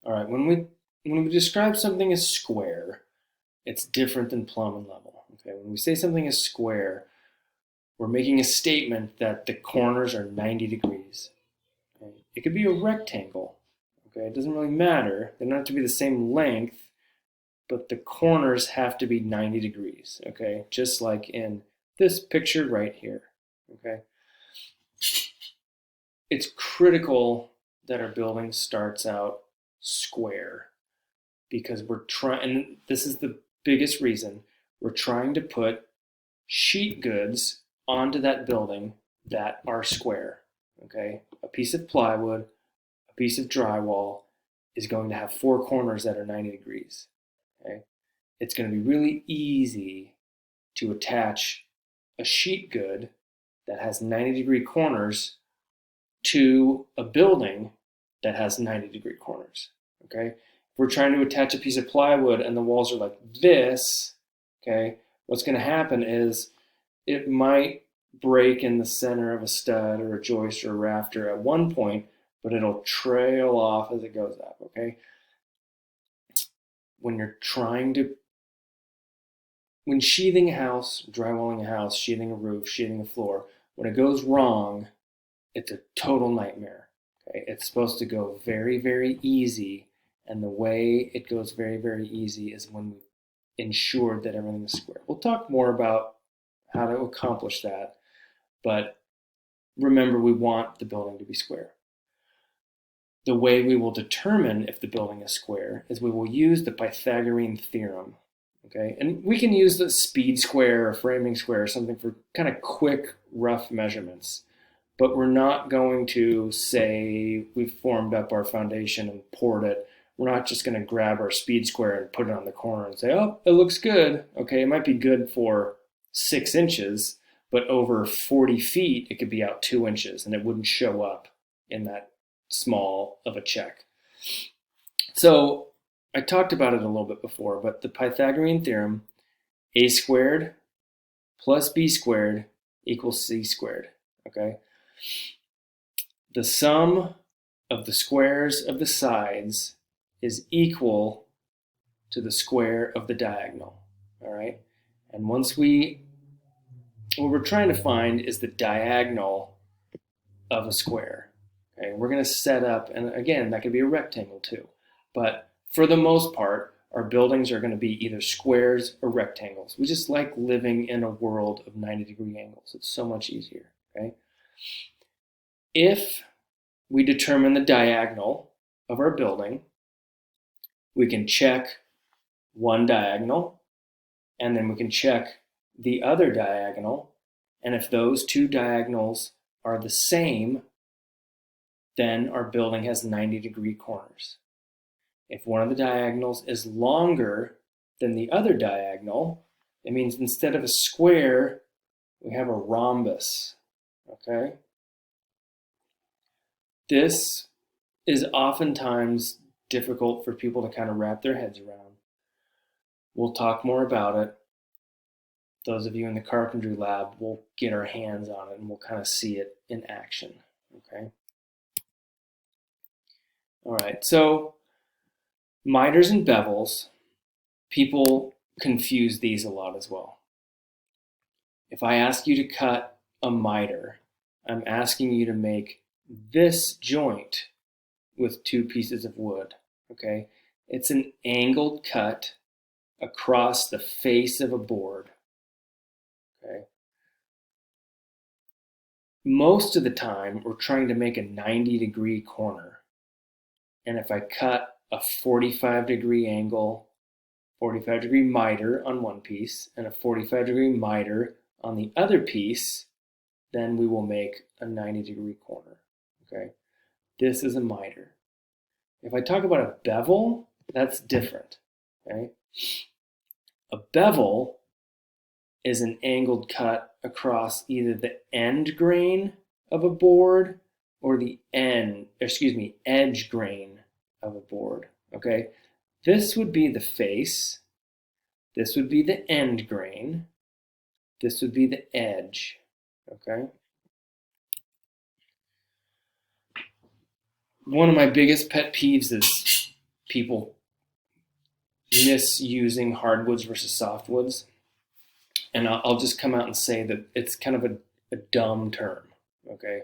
All right, when we describe something as square, it's different than plumb and level. Okay, when we say something is square, we're making a statement that the corners are 90 degrees. Okay? It could be a rectangle. Okay, it doesn't really matter. They don't have to be the same length, but the corners have to be 90 degrees. Okay, just like in this picture right here. Okay, it's critical that our building starts out square because we're trying, and this is the biggest reason, we're trying to put sheet goods onto that building that are square. Okay, a piece of plywood, a piece of drywall is going to have four corners that are 90 degrees. Okay, it's going to be really easy to attach a sheet good that has 90-degree corners to a building that has 90-degree corners. Okay, if we're trying to attach a piece of plywood and the walls are like this, okay, what's going to happen is it might break in the center of a stud or a joist or a rafter at one point, but it'll trail off as it goes up. Okay, when you're trying to when sheathing a house, drywalling a house, sheathing a roof, sheathing a floor, when it goes wrong, it's a total nightmare. Okay? It's supposed to go very, very easy, and the way it goes very, very easy is when we've ensured that everything is square. We'll talk more about how to accomplish that, but remember, we want the building to be square. The way we will determine if the building is square is we will use the Pythagorean theorem. Okay, and we can use the speed square or framing square or something for kind of quick, rough measurements. But we're not going to say we've formed up our foundation and poured it. We're not just going to grab our speed square and put it on the corner and say, oh, it looks good. Okay, it might be good for 6 inches, but over 40 feet, it could be out 2 inches and it wouldn't show up in that small of a check. So I talked about it a little bit before, but the Pythagorean theorem, a squared plus b squared equals c squared. Okay, the sum of the squares of the sides is equal to the square of the diagonal. All right, and what we're trying to find is the diagonal of a square. Okay, we're going to set up, and again, that could be a rectangle too, but for the most part, our buildings are going to be either squares or rectangles. We just like living in a world of 90-degree angles. It's so much easier. Okay, if we determine the diagonal of our building, we can check one diagonal, and then we can check the other diagonal, and if those two diagonals are the same, then our building has 90-degree corners. If one of the diagonals is longer than the other diagonal, it means instead of a square, we have a rhombus. Okay? This is oftentimes difficult for people to kind of wrap their heads around. We'll talk more about it. Those of you in the carpentry lab will get our hands on it and we'll kind of see it in action. Okay? All right, so miters and bevels, people confuse these a lot as well. If I ask you to cut a miter, I'm asking you to make this joint with 2 pieces of wood, okay? It's an angled cut across the face of a board, okay? Most of the time, we're trying to make a 90-degree corner. And if I cut a 45-degree angle, 45-degree miter on one piece, and a 45-degree miter on the other piece, then we will make a 90-degree corner, okay? This is a miter. If I talk about a bevel, that's different, okay? A bevel is an angled cut across either the end grain of a board or the edge grain of a board, okay? This would be the face, this would be the end grain, this would be the edge, okay? One of my biggest pet peeves is people misusing hardwoods versus softwoods. And I'll just come out and say that it's kind of a dumb term, okay?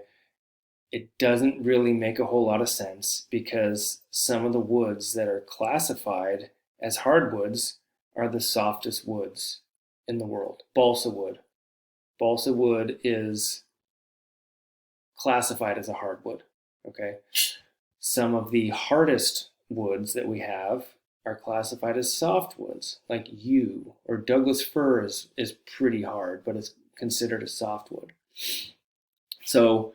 It doesn't really make a whole lot of sense because some of the woods that are classified as hardwoods are the softest woods in the world. Balsa wood. Balsa wood is classified as a hardwood, okay? Some of the hardest woods that we have are classified as softwoods, like yew or Douglas fir is pretty hard, but it's considered a softwood. So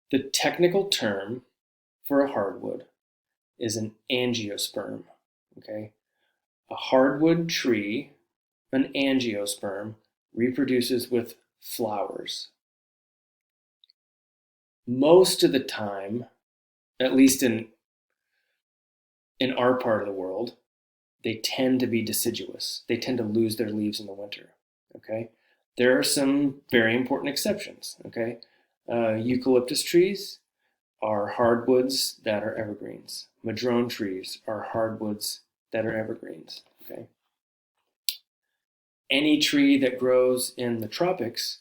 the technical term for a hardwood is an angiosperm, okay? A hardwood tree, an angiosperm, reproduces with flowers. Most of the time, at least in our part of the world, they tend to be deciduous. They tend to lose their leaves in the winter, okay? There are some very important exceptions, okay? Eucalyptus trees are hardwoods that are evergreens. Madrone trees are hardwoods that are evergreens, okay? Any tree that grows in the tropics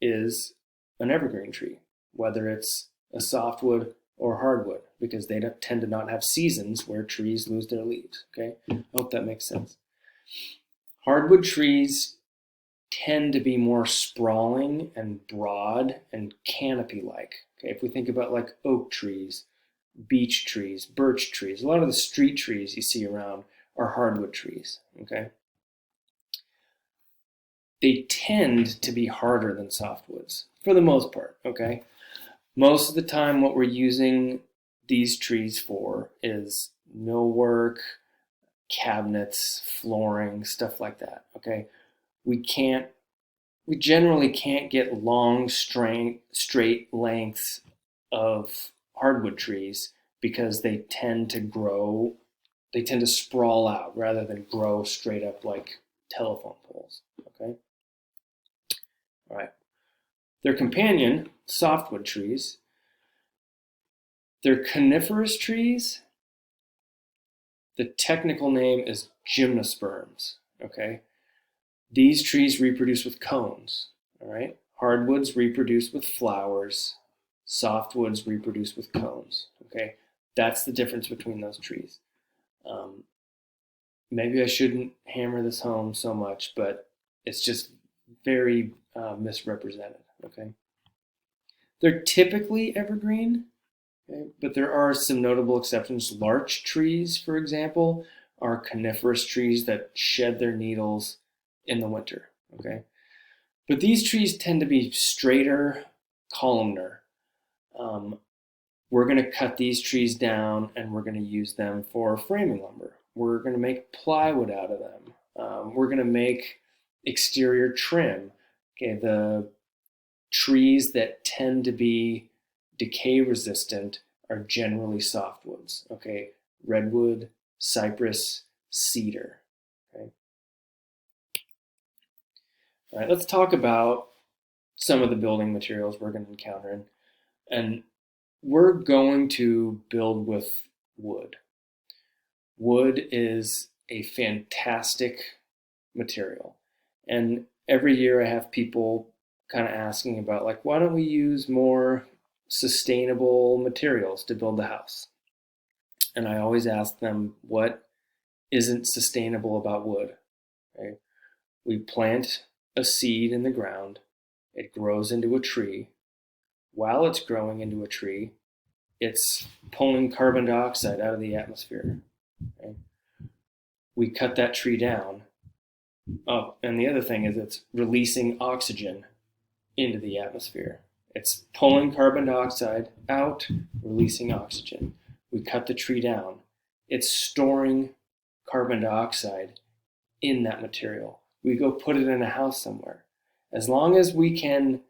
is an evergreen tree, whether it's a softwood or hardwood, because they tend to not have seasons where trees lose their leaves, okay? I hope that makes sense. Hardwood trees tend to be more sprawling and broad and canopy-like, okay? If we think about like oak trees, beech trees, birch trees, a lot of the street trees you see around are hardwood trees, okay? They tend to be harder than softwoods for the most part, okay? Most of the time what we're using these trees for is millwork, cabinets, flooring, stuff like that, okay? We generally can't get long, straight lengths of hardwood trees because they tend to sprawl out rather than grow straight up like telephone poles, okay? All right. Their companion, softwood trees, they're coniferous trees. The technical name is gymnosperms, okay? These trees reproduce with cones, all right? Hardwoods reproduce with flowers. Softwoods reproduce with cones, okay? That's the difference between those trees. Maybe I shouldn't hammer this home so much, but it's just very misrepresented, okay? They're typically evergreen, okay? But there are some notable exceptions. Larch trees, for example, are coniferous trees that shed their needles in the winter, okay? But these trees tend to be straighter, columnar. We're going to cut these trees down and we're going to use them for framing lumber. We're going to make plywood out of them. We're going to make exterior trim. Okay, the trees that tend to be decay resistant are generally softwoods. Okay, redwood, cypress, cedar. Okay. All right, let's talk about some of the building materials we're going to encounter. And we're going to build with wood. Wood is a fantastic material. And every year I have people kind of asking about, like, why don't we use more sustainable materials to build the house? And I always ask them, what isn't sustainable about wood? Okay? We plant a seed in the ground, it grows into a tree. While it's growing into a tree, it's pulling carbon dioxide out of the atmosphere. Okay? We cut that tree down. Oh, and the other thing is it's releasing oxygen into the atmosphere. It's pulling carbon dioxide out, releasing oxygen. We cut the tree down. It's storing carbon dioxide in that material. We go put it in a house somewhere. As long as we can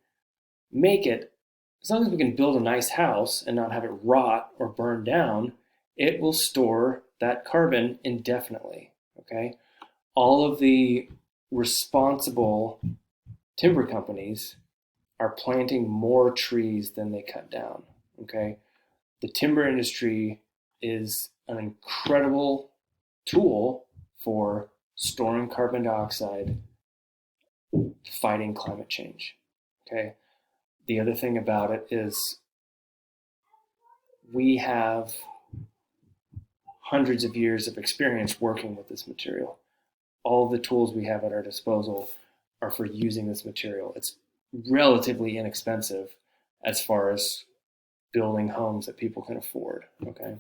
build a nice house and not have it rot or burn down, it will store that carbon indefinitely, okay? All of the responsible timber companies are planting more trees than they cut down, okay? The timber industry is an incredible tool for storing carbon dioxide, fighting climate change. Okay. The other thing about it is we have hundreds of years of experience working with this material. All of the tools we have at our disposal are for using this material. It's relatively inexpensive as far as building homes that people can afford. Okay.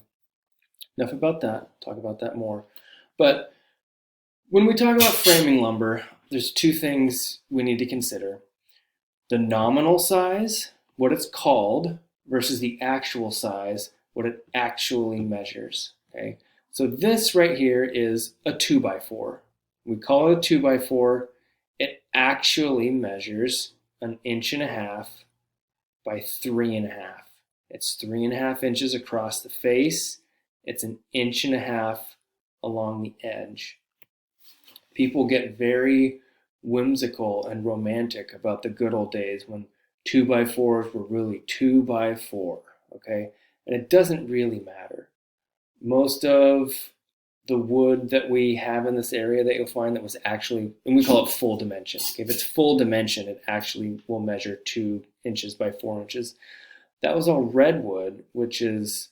Enough about that. Talk about that more. But when we talk about framing lumber, there's two things we need to consider. The nominal size, what it's called, versus the actual size, what it actually measures. Okay. So this right here is a 2x4. We call it a 2x4. It actually measures 1.5 inches by 3.5 inches. It's 3.5 inches across the face. It's 1.5 inches along the edge. People get very whimsical and romantic about the good old days when 2x4s were really 2x4, okay? And it doesn't really matter. Most of the wood that we have in this area that you'll find that was actually, and we call it full dimension. If it's full dimension, it actually will measure 2 inches by 4 inches. That was all redwood, which is,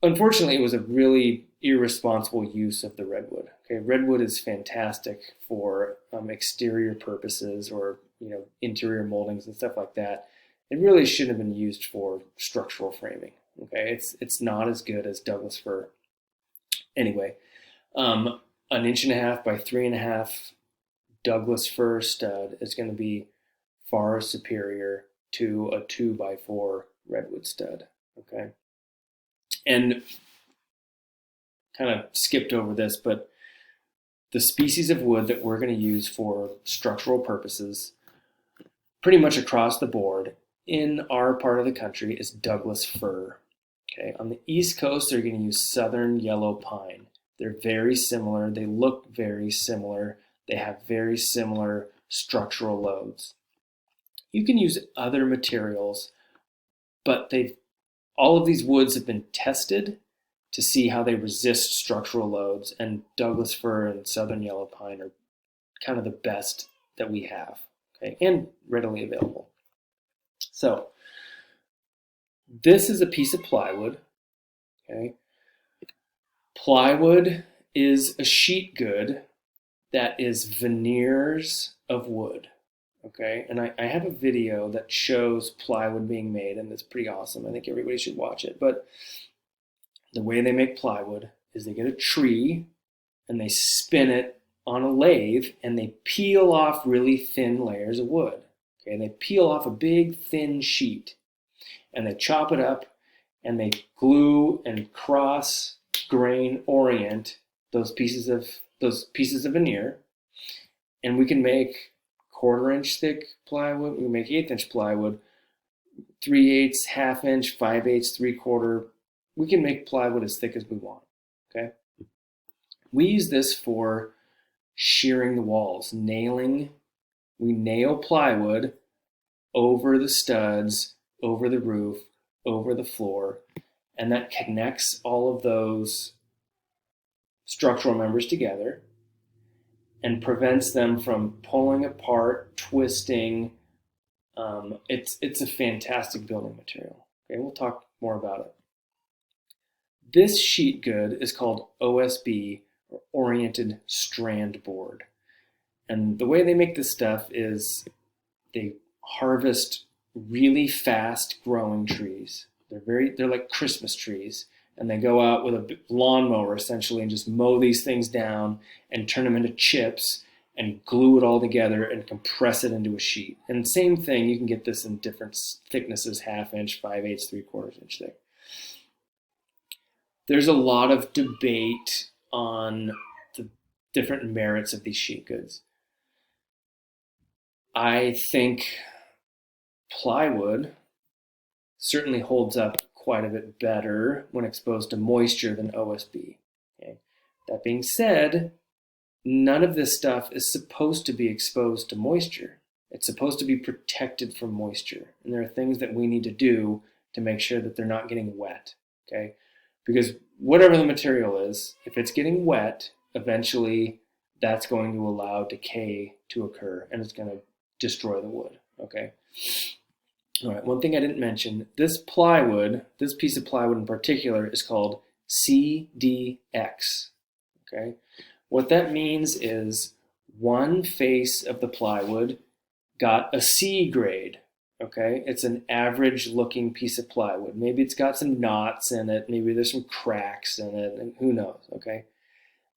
unfortunately, it was a really irresponsible use of the redwood. Okay, redwood is fantastic for exterior purposes or interior moldings and stuff like that. It really shouldn't have been used for structural framing. Okay, it's not as good as Douglas fir. Anyway, 1.5 inches by 3.5 inches Douglas fir stud is going to be far superior to a 2x4 redwood stud. Okay, and kind of skipped over this, but the species of wood that we're going to use for structural purposes pretty much across the board in our part of the country is Douglas fir. Okay, on the East Coast, they're going to use southern yellow pine. They're very similar. They look very similar. They have very similar structural loads. You can use other materials, but all of these woods have been tested to see how they resist structural loads, and Douglas fir and southern yellow pine are kind of the best that we have, okay, and readily available. So this is a piece of plywood. Okay, plywood is a sheet good that is veneers of wood. Okay, and I have a video that shows plywood being made, and it's pretty awesome. I think everybody should watch it. But the way they make plywood is they get a tree and they spin it on a lathe and they peel off really thin layers of wood. Okay, and they peel off a big thin sheet and they chop it up and they glue and cross grain orient those pieces of veneer, and we can make 1/4 inch thick plywood. We can make 1/8 inch plywood, 3/8, 1/2 inch, 5/8, 3/4. We can make plywood as thick as we want. Okay. We use this for shearing the walls, nailing. We nail plywood over the studs, over the roof, over the floor, and that connects all of those structural members together and prevents them from pulling apart, twisting. It's a fantastic building material. Okay, we'll talk more about it. This sheet good is called OSB, or Oriented Strand Board. And the way they make this stuff is they harvest really fast growing trees. They're like Christmas trees. And they go out with a lawnmower essentially and just mow these things down and turn them into chips and glue it all together and compress it into a sheet. And same thing, you can get this in different thicknesses, 1/2 inch, 5/8, 3/4 inch thick. There's a lot of debate on the different merits of these sheet goods. I think plywood certainly holds up quite a bit better when exposed to moisture than OSB. Okay? That being said, none of this stuff is supposed to be exposed to moisture. It's supposed to be protected from moisture. And there are things that we need to do to make sure that they're not getting wet. Okay? because whatever the material is, if it's getting wet, eventually that's going to allow decay to occur and it's going to destroy the wood. Okay. All right. One thing I didn't mention, this plywood, this piece of plywood in particular is called CDX. Okay. What that means is one face of the plywood got a C grade. Okay, it's an average looking piece of plywood. Maybe it's got some knots in it, maybe there's some cracks in it, and who knows, okay?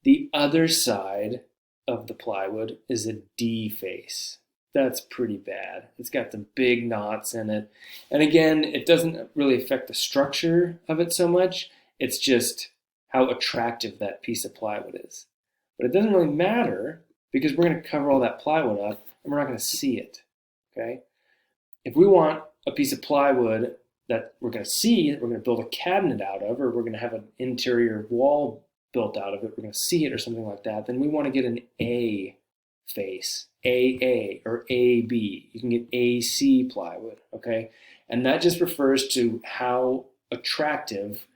The other side of the plywood is a D face. That's pretty bad. It's got some big knots in it. And again, it doesn't really affect the structure of it so much. It's just how attractive that piece of plywood is. But it doesn't really matter because we're going to cover all that plywood up and we're not going to see it, okay? If we want a piece of plywood that we're going to see, that we're going to build a cabinet out of, or we're going to have an interior wall built out of it, we're going to see it or something like that, then we want to get an A face, AA or AB. You can get AC plywood, okay? And that just refers to how attractive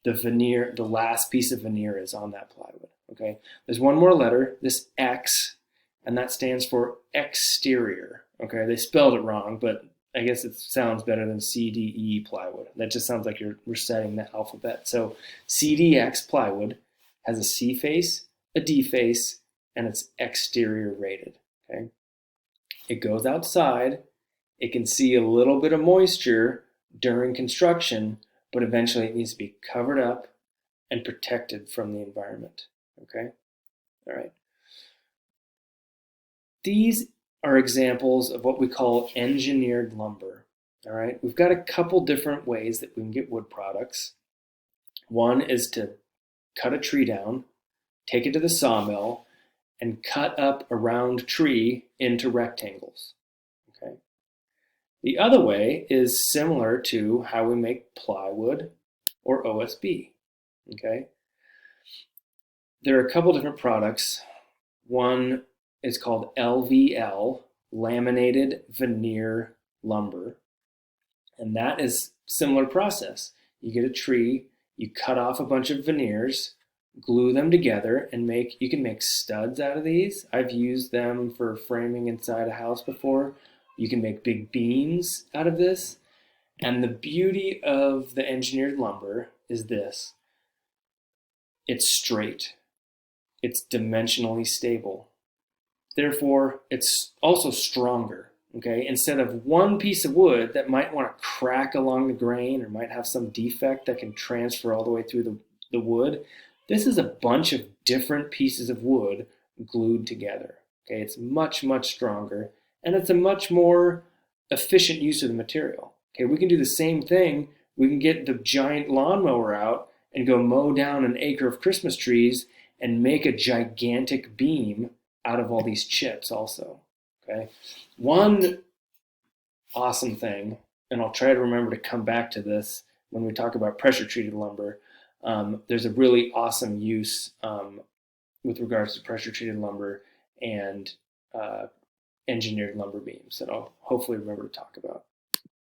the veneer, the last piece of veneer is on that plywood, okay? There's one more letter, this X, and that stands for exterior, okay? They spelled it wrong, but I guess it sounds better than CDE plywood. That just sounds like you're reciting the alphabet. So CDX plywood has a C face, a D face, and it's exterior rated, okay? It goes outside. It can see a little bit of moisture during construction, but eventually it needs to be covered up and protected from the environment, okay? All right. These are examples of what we call engineered lumber. All right, we've got a couple different ways that we can get wood products. One is to cut a tree down, take it to the sawmill, and cut up a round tree into rectangles. Okay. The other way is similar to how we make plywood or OSB. Okay. There are a couple different products. One is called LVL, laminated veneer lumber. And that is a similar process. You get a tree, you cut off a bunch of veneers, glue them together, and you can make studs out of these. I've used them for framing inside a house before. You can make big beams out of this. And the beauty of the engineered lumber is this. It's straight. It's dimensionally stable. Therefore, it's also stronger, okay? Instead of one piece of wood that might want to crack along the grain or might have some defect that can transfer all the way through the wood, this is a bunch of different pieces of wood glued together, okay? It's much, much stronger, and it's a much more efficient use of the material, okay? We can do the same thing. We can get the giant lawnmower out and go mow down an acre of Christmas trees and make a gigantic beam out of all these chips also, okay? One awesome thing, and I'll try to remember to come back to this when we talk about pressure-treated lumber, there's a really awesome use with regards to pressure-treated lumber and engineered lumber beams that I'll hopefully remember to talk about.